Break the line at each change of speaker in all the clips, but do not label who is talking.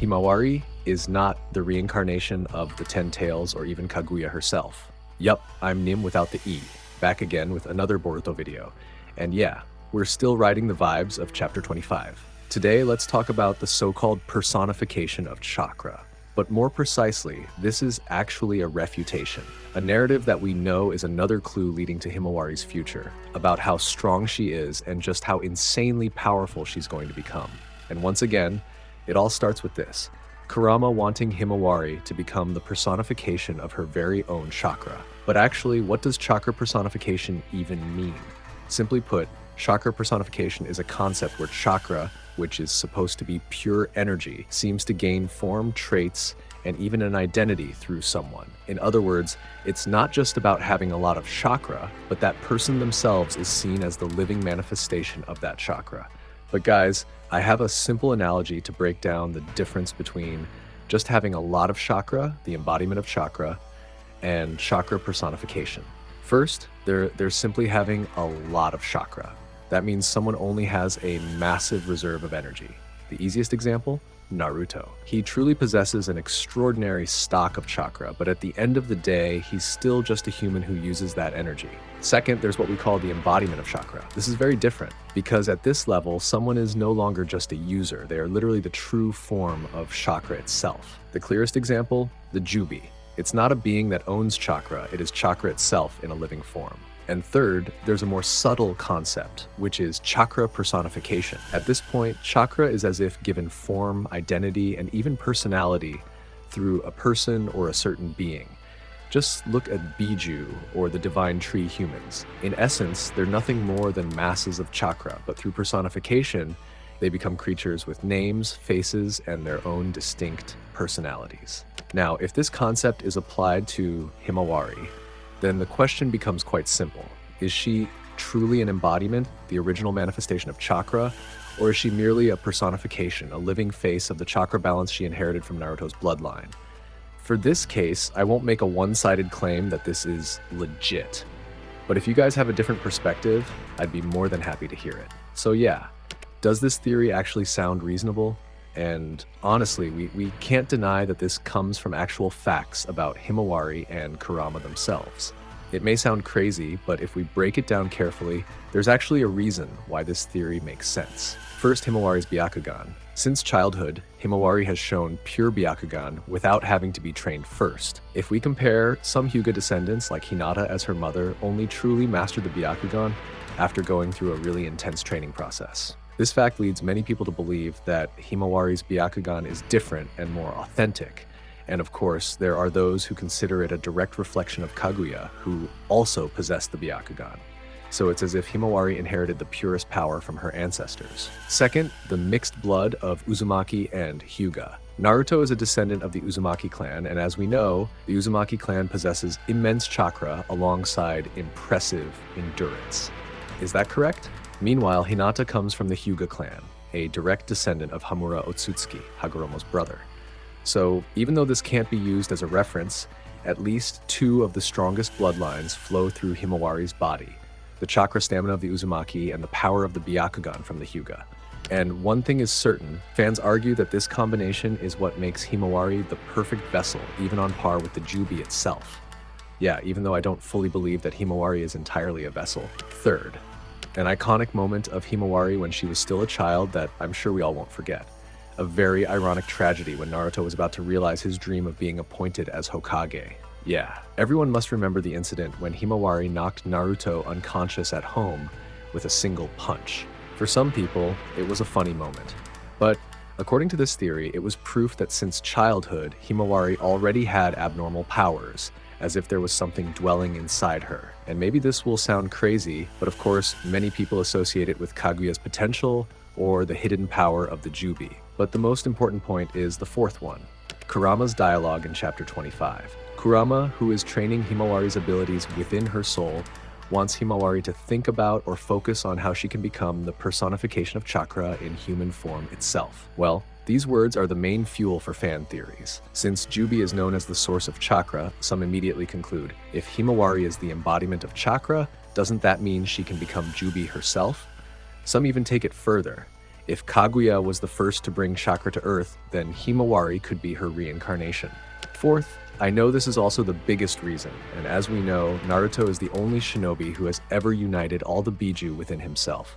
Himawari is not the reincarnation of the Ten Tails or even Kaguya herself. Yup, I'm Nim without the E, back again with another Boruto video. And yeah, we're still riding the vibes of chapter 25. Today, let's talk about the so-called personification of chakra. But more precisely, this is actually a refutation, a narrative that we know is another clue leading to Himawari's future, about how strong she is and just how insanely powerful she's going to become. And once again, it all starts with this: Kurama wanting Himawari to become the personification of her very own chakra. But actually, what does chakra personification even mean? Simply put, chakra personification is a concept where chakra, which is supposed to be pure energy, seems to gain form, traits, and even an identity through someone. In other words, it's not just about having a lot of chakra, but that person themselves is seen as the living manifestation of that chakra. But guys, I have a simple analogy to break down the difference between just having a lot of chakra, the embodiment of chakra, and chakra personification. First, there's simply having a lot of chakra. That means someone only has a massive reserve of energy. The easiest example? Naruto. He truly possesses an extraordinary stock of chakra, but at the end of the day, he's still just a human who uses that energy. Second, there's what we call the embodiment of chakra. This is very different, because at this level, someone is no longer just a user. They are literally the true form of chakra itself. The clearest example? The jubi. It's not a being that owns chakra, it is chakra itself in a living form. And third, there's a more subtle concept, which is chakra personification. At this point, chakra is as if given form, identity, and even personality through a person or a certain being. Just look at Biju or the divine tree humans. In essence, they're nothing more than masses of chakra, but through personification, they become creatures with names, faces, and their own distinct personalities. Now, if this concept is applied to Himawari, then the question becomes quite simple. Is she truly an embodiment, the original manifestation of chakra, or is she merely a personification, a living face of the chakra balance she inherited from Naruto's bloodline? For this case, I won't make a one-sided claim that this is legit. But if you guys have a different perspective, I'd be more than happy to hear it. So yeah, does this theory actually sound reasonable? And honestly, we can't deny that this comes from actual facts about Himawari and Kurama themselves. It may sound crazy, but if we break it down carefully, there's actually a reason why this theory makes sense. First, Himawari's Byakugan. Since childhood, Himawari has shown pure Byakugan without having to be trained first. If we compare, some Hyuga descendants, like Hinata as her mother, only truly mastered the Byakugan after going through a really intense training process. This fact leads many people to believe that Himawari's Byakugan is different and more authentic. And of course, there are those who consider it a direct reflection of Kaguya, who also possessed the Byakugan. So it's as if Himawari inherited the purest power from her ancestors. Second, the mixed blood of Uzumaki and Hyuga. Naruto is a descendant of the Uzumaki clan, and as we know, the Uzumaki clan possesses immense chakra alongside impressive endurance. Is that correct? Meanwhile, Hinata comes from the Hyuga clan, a direct descendant of Hamura Otsutsuki, Hagoromo's brother. So even though this can't be used as a reference, at least two of the strongest bloodlines flow through Himawari's body: the chakra stamina of the Uzumaki and the power of the Byakugan from the Hyuga. And one thing is certain, fans argue that this combination is what makes Himawari the perfect vessel, even on par with the Jubi itself. Yeah, even though I don't fully believe that Himawari is entirely a vessel. Third, an iconic moment of Himawari when she was still a child that I'm sure we all won't forget. A very ironic tragedy when Naruto was about to realize his dream of being appointed as Hokage. Yeah, everyone must remember the incident when Himawari knocked Naruto unconscious at home with a single punch. For some people, it was a funny moment. But according to this theory, it was proof that since childhood, Himawari already had abnormal powers, as if there was something dwelling inside her. And maybe this will sound crazy, but of course, many people associate it with Kaguya's potential or the hidden power of the Jubi. But the most important point is the fourth one: Kurama's dialogue in chapter 25. Kurama, who is training Himawari's abilities within her soul, wants Himawari to think about or focus on how she can become the personification of chakra in human form itself. Well, these words are the main fuel for fan theories. Since Jubi is known as the source of chakra, some immediately conclude, if Himawari is the embodiment of chakra, doesn't that mean she can become Jubi herself? Some even take it further. If Kaguya was the first to bring chakra to Earth, then Himawari could be her reincarnation. Fourth, I know this is also the biggest reason, and as we know, Naruto is the only shinobi who has ever united all the Biju within himself.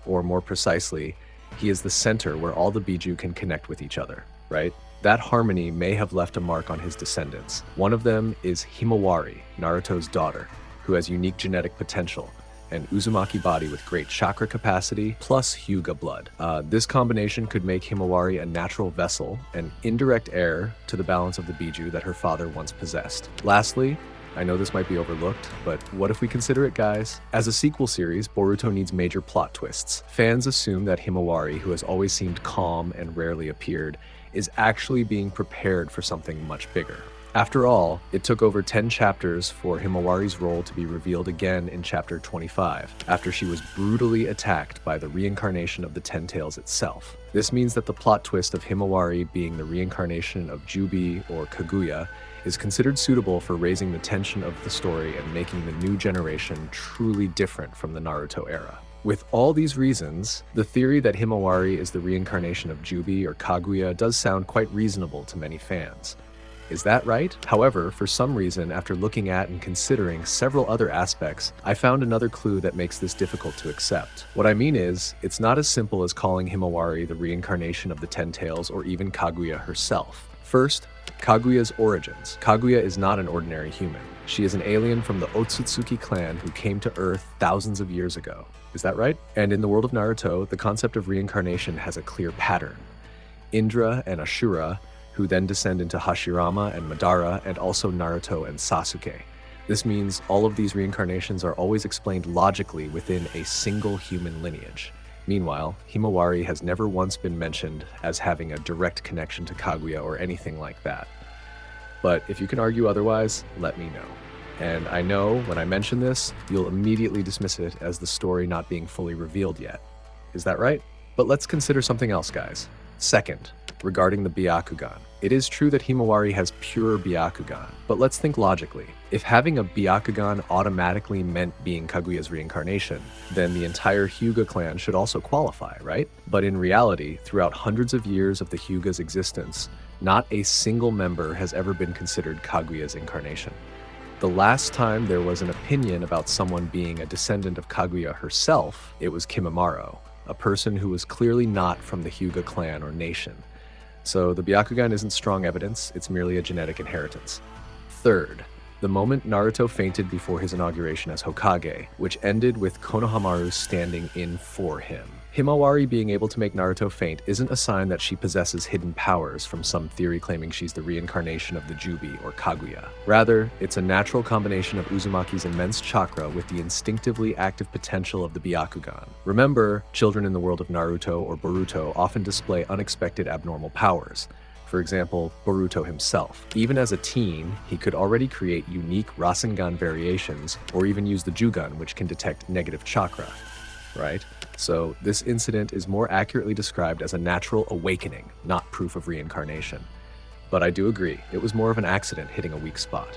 Or more precisely, he is the center where all the Biju can connect with each other, right? That harmony may have left a mark on his descendants. One of them is Himawari, Naruto's daughter, who has unique genetic potential, an Uzumaki body with great chakra capacity, plus Hyuga blood. This combination could make Himawari a natural vessel, an indirect heir to the balance of the Biju that her father once possessed. Lastly, I know this might be overlooked, but what if we consider it, guys? As a sequel series, Boruto needs major plot twists. Fans assume that Himawari, who has always seemed calm and rarely appeared, is actually being prepared for something much bigger. After all, it took over 10 chapters for Himawari's role to be revealed again in chapter 25, after she was brutally attacked by the reincarnation of the Ten Tails itself. This means that the plot twist of Himawari being the reincarnation of Jubi or Kaguya is considered suitable for raising the tension of the story and making the new generation truly different from the Naruto era. With all these reasons, the theory that Himawari is the reincarnation of Jubi or Kaguya does sound quite reasonable to many fans. Is that right? However, for some reason, after looking at and considering several other aspects, I found another clue that makes this difficult to accept. What I mean is, it's not as simple as calling Himawari the reincarnation of the Ten Tails or even Kaguya herself. First, Kaguya's origins. Kaguya is not an ordinary human. She is an alien from the Otsutsuki clan who came to Earth thousands of years ago. Is that right? And in the world of Naruto, the concept of reincarnation has a clear pattern. Indra and Ashura, who then descend into Hashirama and Madara, and also Naruto and Sasuke. This means all of these reincarnations are always explained logically within a single human lineage. Meanwhile, Himawari has never once been mentioned as having a direct connection to Kaguya or anything like that. But if you can argue otherwise, let me know. And I know when I mention this, you'll immediately dismiss it as the story not being fully revealed yet. Is that right? But let's consider something else, guys. Second, regarding the Byakugan. It is true that Himawari has pure Byakugan, but let's think logically. If having a Byakugan automatically meant being Kaguya's reincarnation, then the entire Hyuga clan should also qualify, right? But in reality, throughout hundreds of years of the Hyuga's existence, not a single member has ever been considered Kaguya's incarnation. The last time there was an opinion about someone being a descendant of Kaguya herself, it was Kimimaro, a person who was clearly not from the Hyuga clan or nation. So the Byakugan isn't strong evidence, it's merely a genetic inheritance. Third, the moment Naruto fainted before his inauguration as Hokage, which ended with Konohamaru standing in for him. Himawari being able to make Naruto faint isn't a sign that she possesses hidden powers from some theory claiming she's the reincarnation of the Jubi or Kaguya. Rather, it's a natural combination of Uzumaki's immense chakra with the instinctively active potential of the Byakugan. Remember, children in the world of Naruto or Boruto often display unexpected abnormal powers. For example, Boruto himself. Even as a teen, he could already create unique Rasengan variations or even use the jougan, which can detect negative chakra, right? So this incident is more accurately described as a natural awakening, not proof of reincarnation. But I do agree, it was more of an accident hitting a weak spot.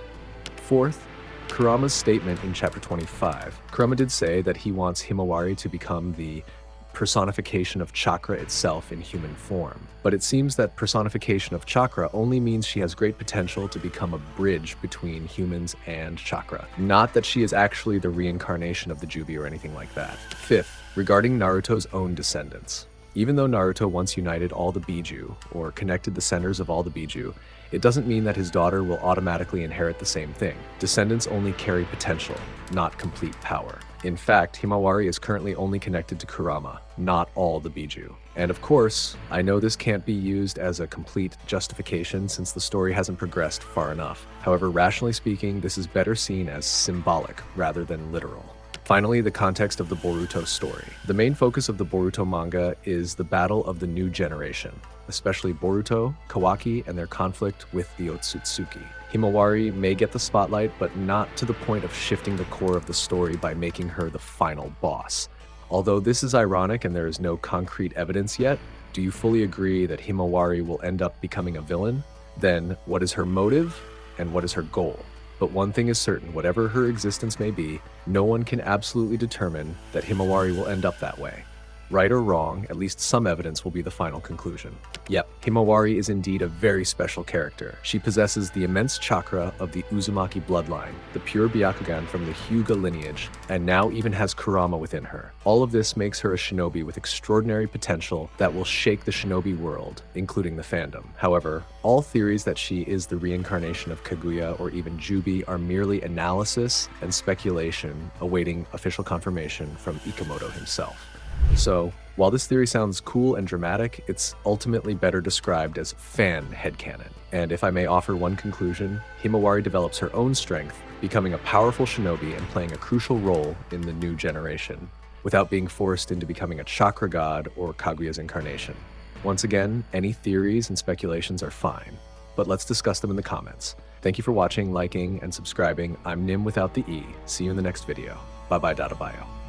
Fourth, Kurama's statement in chapter 25. Kurama did say that he wants Himawari to become the personification of chakra itself in human form. But it seems that personification of chakra only means she has great potential to become a bridge between humans and chakra. Not that she is actually the reincarnation of the Jubi or anything like that. Fifth, regarding Naruto's own descendants. Even though Naruto once united all the Biju, or connected the centers of all the Biju, it doesn't mean that his daughter will automatically inherit the same thing. Descendants only carry potential, not complete power. In fact, Himawari is currently only connected to Kurama, not all the Biju. And of course, I know this can't be used as a complete justification since the story hasn't progressed far enough. However, rationally speaking, this is better seen as symbolic rather than literal. Finally, the context of the Boruto story. The main focus of the Boruto manga is the battle of the new generation, especially Boruto, Kawaki, and their conflict with the Otsutsuki. Himawari may get the spotlight, but not to the point of shifting the core of the story by making her the final boss. Although this is ironic and there is no concrete evidence yet, do you fully agree that Himawari will end up becoming a villain? Then, what is her motive and what is her goal? But one thing is certain, whatever her existence may be, no one can absolutely determine that Himawari will end up that way. Right or wrong, at least some evidence will be the final conclusion. Yep, Himawari is indeed a very special character. She possesses the immense chakra of the Uzumaki bloodline, the pure Byakugan from the Hyuga lineage, and now even has Kurama within her. All of this makes her a shinobi with extraordinary potential that will shake the shinobi world, including the fandom. However, all theories that she is the reincarnation of Kaguya or even Jubi are merely analysis and speculation awaiting official confirmation from Ikemoto himself. So, while this theory sounds cool and dramatic, it's ultimately better described as fan headcanon. And if I may offer one conclusion, Himawari develops her own strength, becoming a powerful shinobi and playing a crucial role in the new generation, without being forced into becoming a chakra god or Kaguya's incarnation. Once again, any theories and speculations are fine, but let's discuss them in the comments. Thank you for watching, liking, and subscribing. I'm Nim without the E. See you in the next video. Bye bye, Dada Bio.